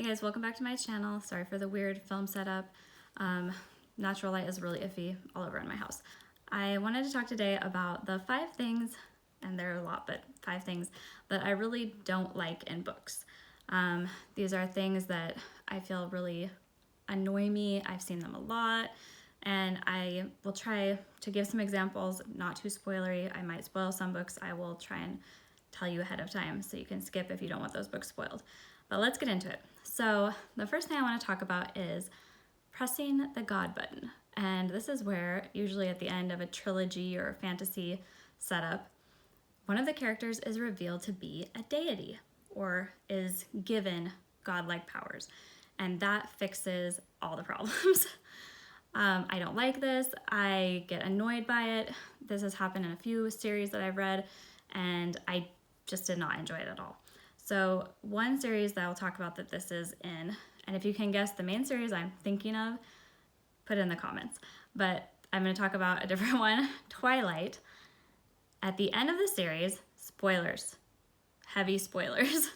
guys, welcome back to my channel. Sorry for the weird film setup. Natural light is really iffy all over in my house. I wanted to talk today about the 5 things, and there are a lot, but 5 things that I really don't like in books. These are things that I feel really annoy me. I've seen them a lot, and I will try to give some examples, not too spoilery. I might spoil some books. I will try and tell you ahead of time so you can skip if you don't want those books spoiled. But let's get into it. So the first thing I want to talk about is pressing the God button. And this is where, usually at the end of a trilogy or fantasy setup, one of the characters is revealed to be a deity or is given godlike powers. And that fixes all the problems. I don't like this. I get annoyed by it. This has happened in a few series that I've read, and I just did not enjoy it at all. So one series that I'll talk about that this is in, and if you can guess the main series I'm thinking of, put it in the comments. But I'm going to talk about a different one, Twilight. At the end of the series, spoilers, heavy spoilers.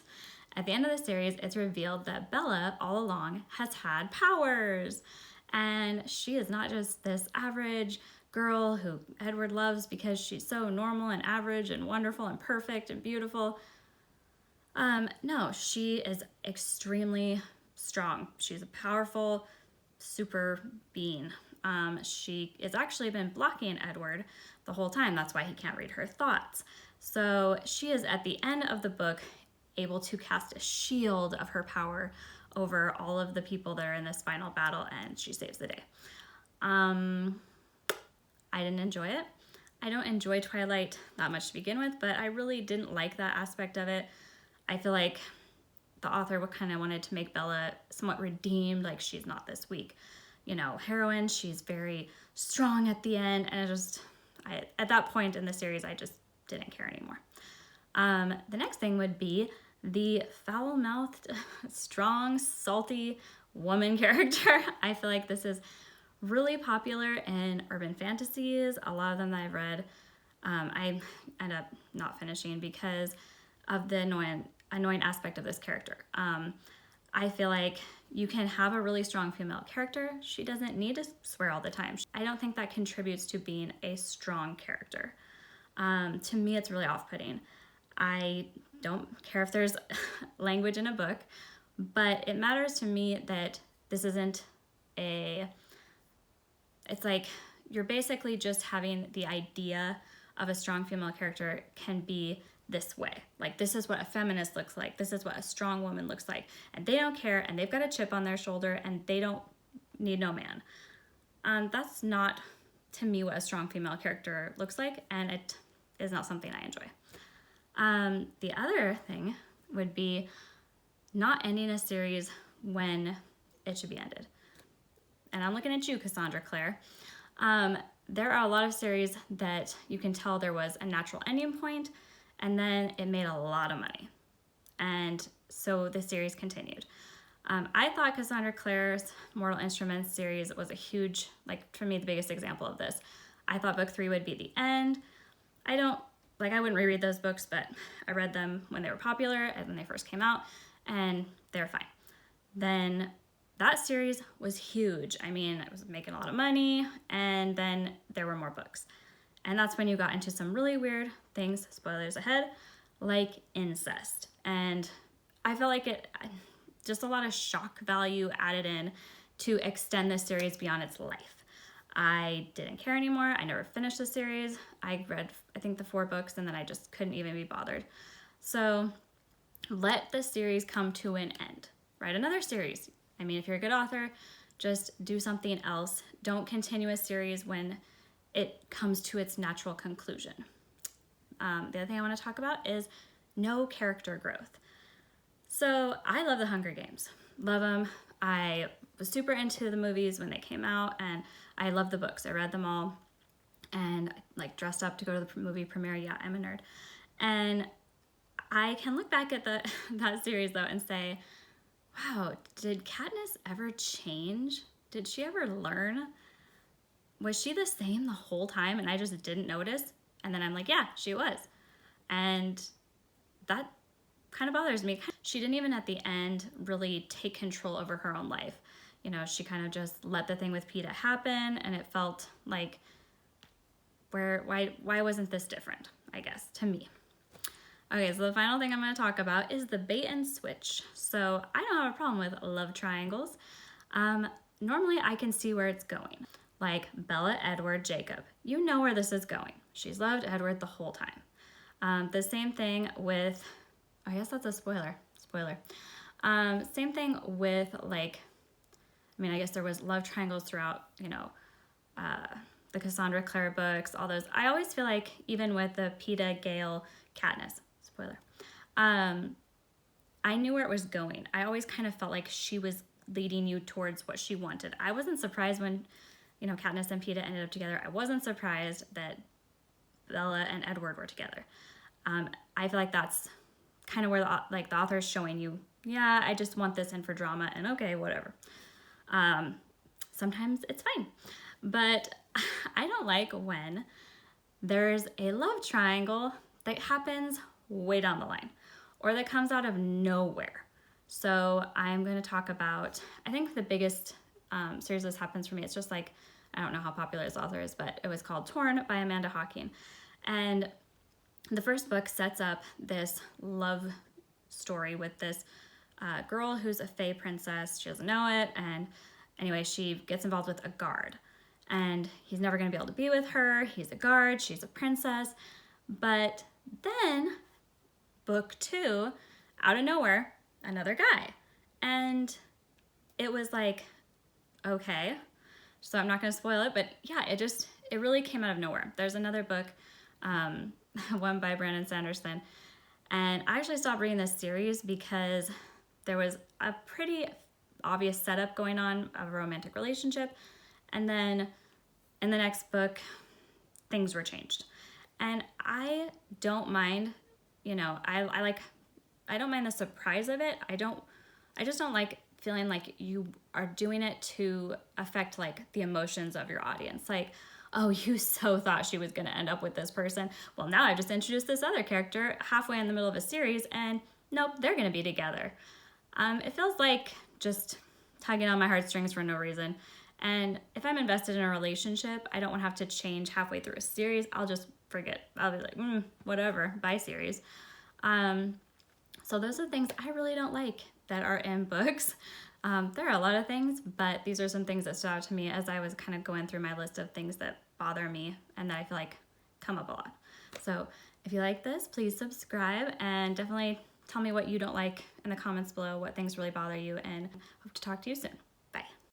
At the end of the series, it's revealed that Bella all along has had powers. And she is not just this average girl who Edward loves because she's so normal and average and wonderful and perfect and beautiful. No, she is extremely strong. She's a powerful super being. She has actually been blocking Edward the whole time. That's why he can't read her thoughts. So she is at the end of the book able to cast a shield of her power over all of the people that are in this final battle, and she saves the day. I didn't enjoy it. I don't enjoy Twilight that much to begin with, but I really didn't like that aspect of it. I feel like the author kind of wanted to make Bella somewhat redeemed, like she's not this weak, heroine. She's very strong at the end, and at that point in the series, I just didn't care anymore. The next thing would be the foul-mouthed, strong, salty woman character. I feel like this is really popular in urban fantasies. A lot of them that I've read, I end up not finishing because of the annoying aspect of this character. I feel like you can have a really strong female character. She doesn't need to swear all the time. I don't think that contributes to being a strong character. To me, it's really off-putting. I don't care if there's language in a book, but it matters to me that this isn't it's like you're basically just having the idea of a strong female character can be this way. Like, this is what a feminist looks like. This is what a strong woman looks like. And they don't care, and they've got a chip on their shoulder, and they don't need no man. That's not, to me, what a strong female character looks like, and it is not something I enjoy. The other thing would be not ending a series when it should be ended. And I'm looking at you, Cassandra Clare. There are a lot of series that you can tell there was a natural ending point, and then it made a lot of money. And so the series continued. I thought Cassandra Clare's Mortal Instruments series was a huge, for me, the biggest example of this. I thought book 3 would be the end. I wouldn't reread those books, but I read them when they were popular and when they first came out, and they're fine. Then that series was huge. I mean, it was making a lot of money, and then there were more books. And that's when you got into some really weird things, spoilers ahead, like incest. And I felt like just a lot of shock value added in to extend this series beyond its life. I didn't care anymore. I never finished the series. I read, I think, the 4 books, and then I just couldn't even be bothered. So let the series come to an end. Write another series. I mean, if you're a good author, just do something else. Don't continue a series when it comes to its natural conclusion. The other thing I want to talk about is no character growth. So I love the Hunger Games. Love them. I was super into the movies when they came out, and I love the books. I read them all and dressed up to go to the movie premiere. Yeah, I'm a nerd. And I can look back at that series though and say, wow, did Katniss ever change? Did she ever learn? Was she the same the whole time and I just didn't notice? And then I'm like, yeah, she was. And that kind of bothers me. She didn't even at the end really take control over her own life. You know, she kind of just let the thing with Peeta happen, and it felt like, why wasn't this different, I guess, to me. Okay, so the final thing I'm going to talk about is the bait and switch. So I don't have a problem with love triangles. Normally I can see where it's going. Like Bella, Edward, Jacob. You know where this is going. She's loved Edward the whole time. The same thing with, I guess that's a spoiler. Same thing with like, I mean, I guess there was love triangles throughout, you know, the Cassandra Clare books, all those. I always feel like even with the Peeta, Gale, Katniss, spoiler, I knew where it was going. I always kind of felt like she was leading you towards what she wanted. I wasn't surprised when, you know, Katniss and Peeta ended up together. I wasn't surprised that Bella and Edward were together. I feel like that's kind of where the author is showing you, yeah, I just want this in for drama, and okay, whatever. Sometimes it's fine, but I don't like when there's a love triangle that happens way down the line or that comes out of nowhere. So I'm going to talk about, I think the biggest series this happens for me, it's just like, I don't know how popular this author is, but it was called Torn by Amanda Hocking. And the first book sets up this love story with this girl who's a Fae princess. She doesn't know it. And anyway, she gets involved with a guard. And he's never going to be able to be with her. He's a guard. She's a princess. But then, book 2, out of nowhere, another guy. And it was like, okay. So I'm not going to spoil it. But yeah, it really came out of nowhere. There's another book, one by Brandon Sanderson. And I actually stopped reading this series because there was a pretty obvious setup going on of a romantic relationship. And then in the next book, things were changed. And I don't mind, you know, I don't mind the surprise of it. I just don't like feeling like you are doing it to affect like the emotions of your audience. Like, oh, you so thought she was going to end up with this person. Well, now I've just introduced this other character halfway in the middle of a series, and nope, they're going to be together. It feels like just tugging on my heartstrings for no reason. And if I'm invested in a relationship, I don't want to have to change halfway through a series. I'll just forget. I'll be like, whatever, bye series. So those are things I really don't like that are in books. There are a lot of things, but these are some things that stood out to me as I was kind of going through my list of things that bother me and that I feel like come up a lot. So if you like this, please subscribe and definitely tell me what you don't like in the comments below, what things really bother you, and hope to talk to you soon.